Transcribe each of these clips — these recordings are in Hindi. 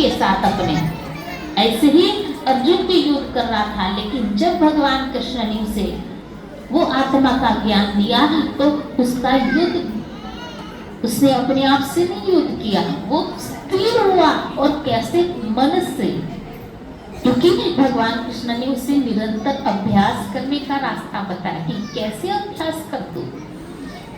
के साथ अपने। ऐसे ही अर्जुन भी युद्ध कर रहा था, लेकिन जब भगवान कृष्ण ने उसे वो आत्मा का ज्ञान दिया तो उसका युद्ध उसने अपने आप से नहीं युद्ध किया, वो स्थिर हुआ। और कैसे? मन से, क्योंकि भगवान कृष्ण ने उसे निरंतर अभ्यास करने का रास्ता बताया कि कैसे अभ्यास कर दो,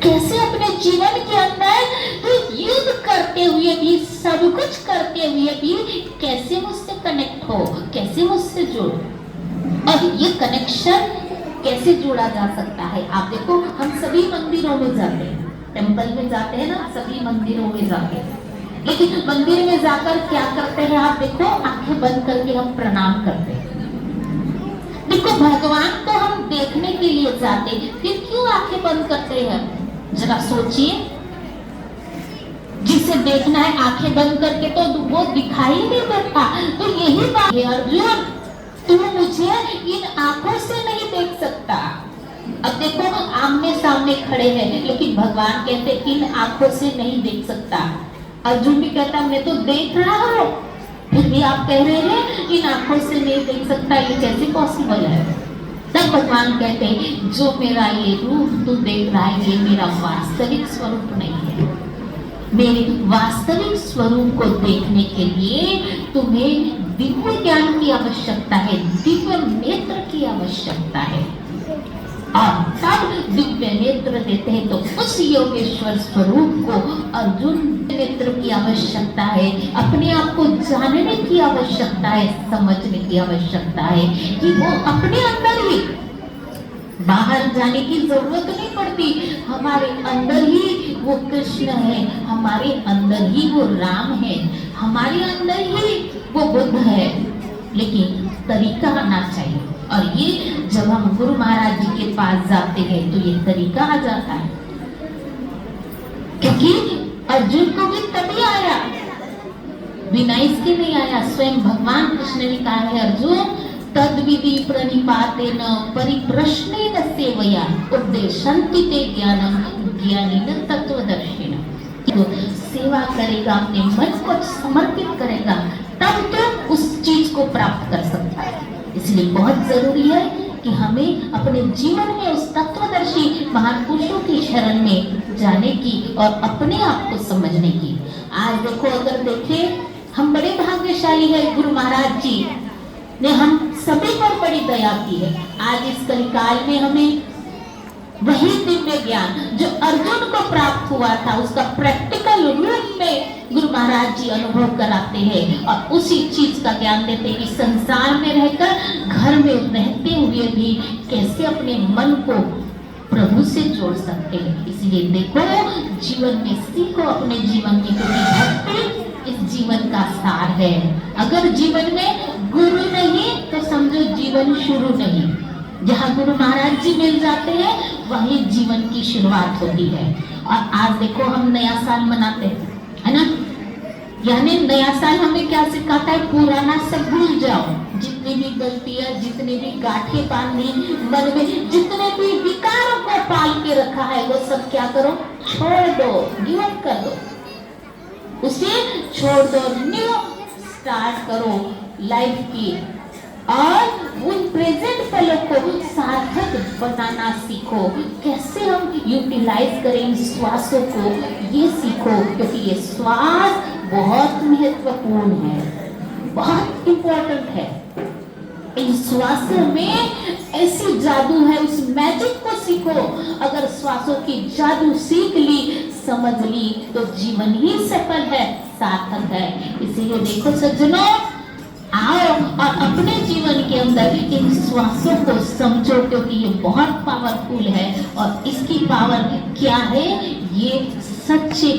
कैसे अपने जीवन के अंदर तो युद्ध करते हुए भी, सब कुछ करते हुए भी कैसे मुझसे कनेक्ट हो, कैसे मुझसे जोड़ो। और ये कनेक्शन कैसे जोड़ा जा सकता है? आप देखो, हम सभी मंदिरों में जाते हैं, टेम्पल में जाते हैं ना, सभी मंदिरों में जाते हैं, लेकिन मंदिर में जाकर क्या करते हैं? आप देखो, आंखें बंद करके हम प्रणाम करते हैं। देखो, भगवान को हम देखने के लिए जाते हैं, फिर क्यों आंखें बंद करते हैं? जरा सोचिए, जिसे देखना है आंखें बंद करके तो वो दिखाई नहीं देता। तो यही बात है अर्जुन, तू मुझे इन आंखों से नहीं देख सकता। अब देखो, आमने सामने खड़े हैं, लेकिन भगवान कहते इन आंखों से नहीं देख सकता। अर्जुन भी कहता मैं तो देख रहा हूँ, फिर भी आप कह रहे हैं इन आंखों से नहीं देख सकता, ये कैसे पॉसिबल है? तब भगवान कहते हैं जो मेरा ये रूप तू देख रहा है, ये मेरा वास्तविक स्वरूप नहीं है। मेरे वास्तविक स्वरूप को देखने के लिए तुम्हें दिव्य ज्ञान की आवश्यकता है, दिव्य नेत्र की आवश्यकता है। और तब दिव्य नेत्र देते हैं तो उस योगेश्वर स्वरूप को अर्जुन नेत्र की आवश्यकता है, अपने आप को जानने की आवश्यकता है, समझने की आवश्यकता है कि वो अपने अंदर ही, बाहर जाने की जरूरत नहीं पड़ती, हमारे अंदर ही वो कृष्ण है, हमारे अंदर ही वो राम है, हमारे अंदर ही वो बुद्ध है। लेकिन तरीका आना चाहिए, और ये जब हम गुरु महाराज जी के पास जाते हैं तो ये तरीका आ जाता है। क्योंकि अर्जुन को भी तभी आया, बिना इसके नहीं आया। स्वयं भगवान कृष्ण ने कहा है अर्जुन तद विधि प्रणिपातेन परिप्रश्नेन सेवया उपदेशन्ति ते ज्ञानम ज्ञानिन तत्वदर्शिन। तो सेवा करेगा, अपने मन को समर्पित करेगा, तब तो उस चीज को प्राप्त कर सकता है। इसलिए बहुत जरूरी है कि हमें अपने जीवन में उस तत्वदर्शी महान पुरुषों की शरण में जाने की और अपने आप को समझने की। आज देखो, अगर देखें, हम बड़े भाग्यशाली है, गुरु महाराज जी ने हम सभी पर बड़ी दया की है। आज इस कलिकाल में हमें वही दिव्य ज्ञान जो अर्जुन को प्राप्त हुआ था, उसका प्रैक्टिकल रूप में गुरु महाराज जी अनुभव कराते हैं और उसी चीज का ज्ञान देते हैं कि संसार में रहकर, घर में रहते हुए भी कैसे अपने मन को प्रभु से जोड़ सकते हैं। इसलिए देखो, जीवन में सीखो अपने जीवन में, क्योंकि भक्ति इस जीवन का सार है। अगर जीवन में गुरु नहीं तो समझो जीवन शुरू नहीं। जहाँ गुरु महाराज जी मिल जाते हैं वही जीवन की शुरुआत होती है। और आज देखो, हम नया साल मनाते हैं, है ना? यानी नया साल हमें क्या सिखाता है? पुराना सब भूल जाओ, जितनी भी गलतियां, जितने भी गांठें बांधी मन में, जितने भी विकारों को पाल के रखा है, वो सब क्या करो? छोड़ दो, गिव अप कर दो, उसे छोड़ दो, न्यू स्टार्ट करो लाइफ की, और उन प्रेजेंट पलों को सार्थक बनाना सीखो। कैसे हम यूटिलाइज करें इन श्वासों को, ये सीखो, क्योंकि ये श्वास बहुत महत्वपूर्ण है, बहुत इंपॉर्टेंट है। इन श्वासों में ऐसी जादू है, उस मैजिक को सीखो। अगर श्वासों की जादू सीख ली, समझ ली, तो जीवन ही सफल है, सार्थक है। इसीलिए देखो सज्जनों, आओ और अपने जीवन के अंदर इन श्वासों को समझो, क्योंकि ये बहुत पावरफुल है। और इसकी पावर क्या है? ये सच्चे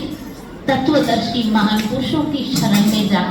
तत्वदर्शी महान पुरुषों की शरण में जाकर